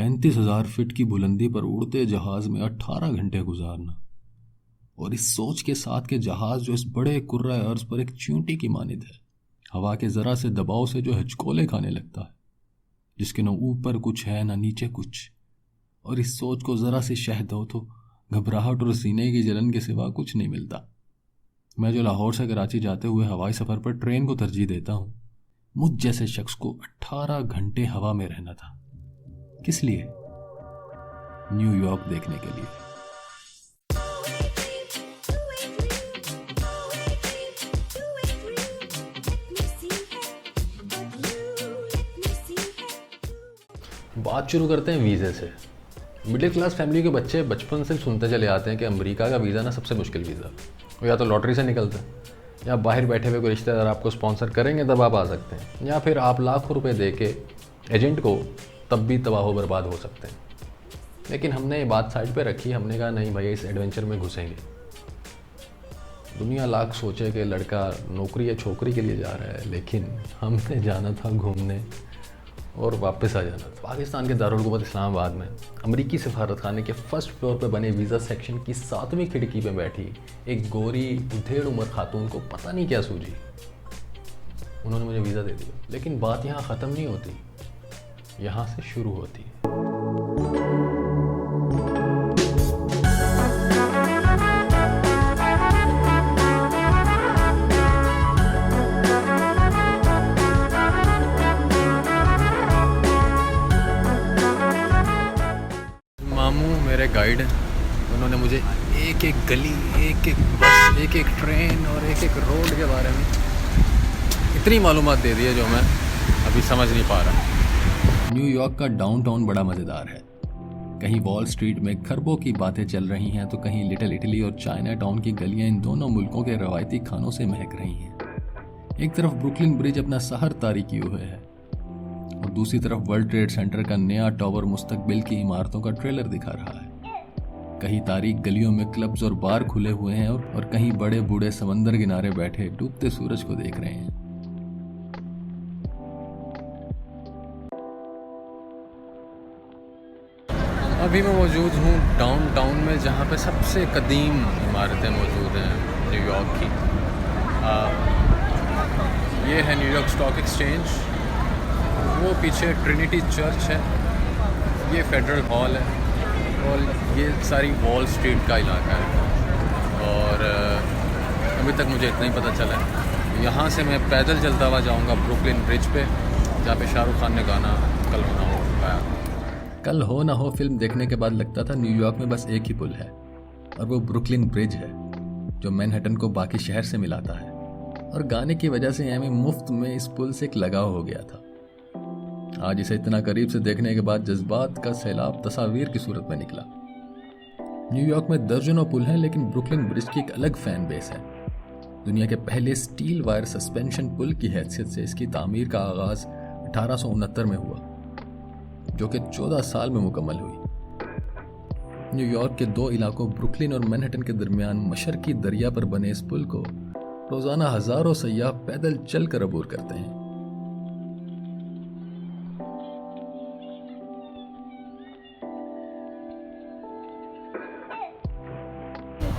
35,000 feet की बुलंदी पर उड़ते जहाज में 18 घंटे गुजारना, और इस सोच के साथ कि जहाज जो इस बड़े कुर्रा अर्ज पर एक चींटी की मानिद है, हवा के ज़रा से दबाव से जो हिचकोले खाने लगता है, जिसके न ऊपर कुछ है न नीचे कुछ, और इस सोच को ज़रा से शह दो तो घबराहट और सीने की जलन के सिवा कुछ नहीं मिलता। मैं जो लाहौर से कराची जाते हुए हवाई सफ़र पर ट्रेन को तरजीह देता हूँ, मुझ जैसे शख्स को 18 घंटे हवा में रहना था। किस लिए? न्यूयॉर्क देखने के लिए। बात शुरू करते हैं वीज़े से। मिडिल क्लास फैमिली के बच्चे बचपन से सुनते चले आते हैं कि अमेरिका का वीज़ा ना सबसे मुश्किल वीज़ा, वो या तो लॉटरी से निकलता है, या बाहर बैठे हुए कोई रिश्तेदार आपको स्पॉन्सर करेंगे तब आप आ सकते हैं, या फिर आप लाखों रुपए दे के एजेंट को तब भी तबाह बर्बाद हो सकते हैं। लेकिन हमने ये बात साइड पे रखी, हमने कहा नहीं भाई, इस एडवेंचर में घुसेंगे। दुनिया लाख सोचे कि लड़का नौकरी या छोकरी के लिए जा रहा है, लेकिन हमने जाना था घूमने और वापस आ जाना था। पाकिस्तान के दारुल हुकूमत इस्लामाबाद में अमरीकी सफारतखाने के फर्स्ट फ्लोर पर बने वीज़ा सेक्शन की 7वीं खिड़की में बैठी एक गोरी उधेड़ उम्र खातून को पता नहीं क्या सूझी, उन्होंने मुझे वीज़ा दे दिया। लेकिन बात यहाँ ख़त्म नहीं होती, यहाँ से शुरू होती है। मेरे गाइड हैं, उन्होंने मुझे एक एक गली, एक एक बस, एक एक ट्रेन और एक एक रोड के बारे में इतनी मालूमात दे दी है जो मैं अभी समझ नहीं पा रहा। न्यूयॉर्क का डाउनटाउन बड़ा मज़ेदार है। कहीं वॉल स्ट्रीट में खरबों की बातें चल रही हैं तो कहीं लिटिल इटली और चाइना टाउन की गलियां इन दोनों मुल्कों के रवायती खानों से महक रही हैं। एक तरफ ब्रुकलिन ब्रिज अपना सहर तारी किए हुए है और दूसरी तरफ वर्ल्ड ट्रेड सेंटर का नया टावर मुस्तकबिल की इमारतों का ट्रेलर दिखा रहा है। कहीं तारीख गलियों में क्लब्स और बार खुले हुए हैं और कहीं बड़े बूढ़े समंदर किनारे बैठे डूबते सूरज को देख रहे हैं। अभी मैं मौजूद हूँ डाउनटाउन में, जहाँ पे सबसे कदीम इमारतें मौजूद हैं न्यूयॉर्क की। ये है न्यूयॉर्क स्टॉक एक्सचेंज, वो पीछे ट्रिनिटी चर्च है, ये फेडरल हॉल है और ये सारी वॉल स्ट्रीट का इलाका है। और अभी तक मुझे इतना ही पता चला है। यहाँ से मैं पैदल चलता हुआ जाऊँगा ब्रुकलिन ब्रिज पे, जहाँ पे शाहरुख खान ने गाना कल हो ना हो गाया। कल हो ना हो फिल्म देखने के बाद लगता था न्यूयॉर्क में बस एक ही पुल है और वो ब्रुकलिन ब्रिज है, जो मैनहट्टन को बाकी शहर से मिलाता है। और गाने की वजह से हमें मुफ्त में इस पुल से एक लगाव हो गया था। आज इसे इतना करीब से देखने के बाद जज्बात का सैलाब तस्वीर की सूरत में निकला। न्यूयॉर्क में दर्जनों पुल हैं, लेकिन ब्रुकलिन ब्रिज की एक अलग फैन बेस है। दुनिया के पहले स्टील वायर सस्पेंशन पुल की हैसियत से इसकी तामीर का आगाज 1869 में हुआ, जो कि 14 साल में मुकम्मल हुई। न्यूयॉर्क के दो इलाकों ब्रुकलिन और मैनहट्टन के दरमियान मशरकी दरिया पर बने इस पुल को रोजाना हजारों सयाह पैदल चलकर अबूर करते हैं।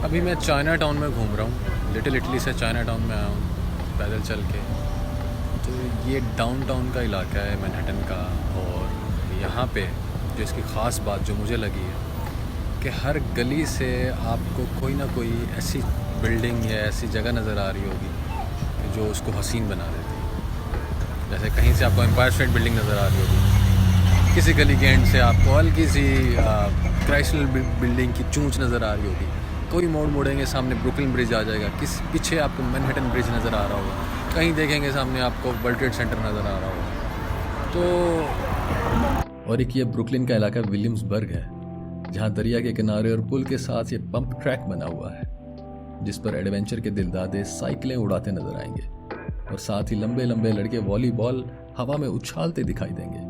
अभी मैं चाइना टाउन में घूम रहा हूँ, लिटिल इटली से चाइना टाउन में आया हूँ पैदल चल के। तो ये डाउनटाउन का इलाका है मैनहट्टन का, और यहाँ पे जो इसकी ख़ास बात जो मुझे लगी है कि हर गली से आपको कोई ना कोई ऐसी बिल्डिंग या ऐसी जगह नज़र आ रही होगी जो उसको हसीन बना देती है। जैसे कहीं से आपको एम्पायर स्टेट बिल्डिंग नज़र आ रही होगी, किसी गली के एंड से आपको हल्की सी क्राइस्लर बिल्डिंग की चूंच नज़र आ रही होगी, कोई मोड़ मोड़ेंगे सामने ब्रुकलिन ब्रिज आ जाएगा, किस पीछे आपको मैनहट्टन ब्रिज नज़र आ रहा होगा, कहीं देखेंगे सामने आपको वर्ल्ड ट्रेड सेंटर नज़र आ रहा होगा। तो और एक ये ब्रुकलिन का इलाका विलियम्सबर्ग है, जहाँ दरिया के किनारे और पुल के साथ ये पंप ट्रैक बना हुआ है, जिस पर एडवेंचर के दिलदादे साइकिलें उड़ाते नजर आएंगे और साथ ही लंबे लंबे लड़के वॉलीबॉल हवा में उछालते दिखाई देंगे।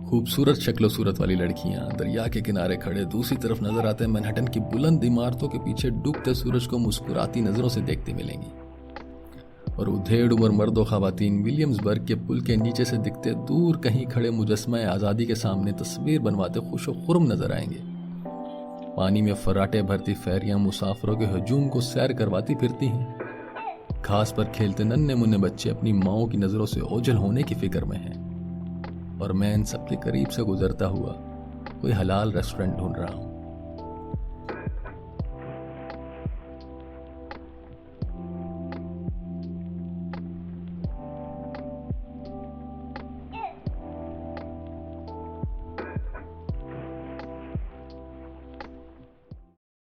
खूबसूरत शक्लो सूरत वाली लड़कियां दरिया के किनारे खड़े दूसरी तरफ नजर आते मैनहट्टन की बुलंद इमारतों के पीछे डूबते सूरज को मुस्कुराती नजरों से देखती मिलेंगी। और उधेड़ उम्र मर्द व ख़वातीन विलियम्सबर्ग के पुल के नीचे से दिखते दूर कहीं खड़े मुजस्मा आज़ादी के सामने तस्वीर बनवाते खुश व खुर्म नजर आएंगे। पानी में फराटे भरती फेरियां मुसाफिरों के हजूम को सैर करवाती फिरती हैं। घास पर खेलते नन्हे मुन्ने बच्चे अपनी माओं की नज़रों से ओझल होने की फिक्र में हैं। और मैं इन सबके करीब से गुजरता हुआ कोई हलाल रेस्टोरेंट ढूंढ रहा हूँ।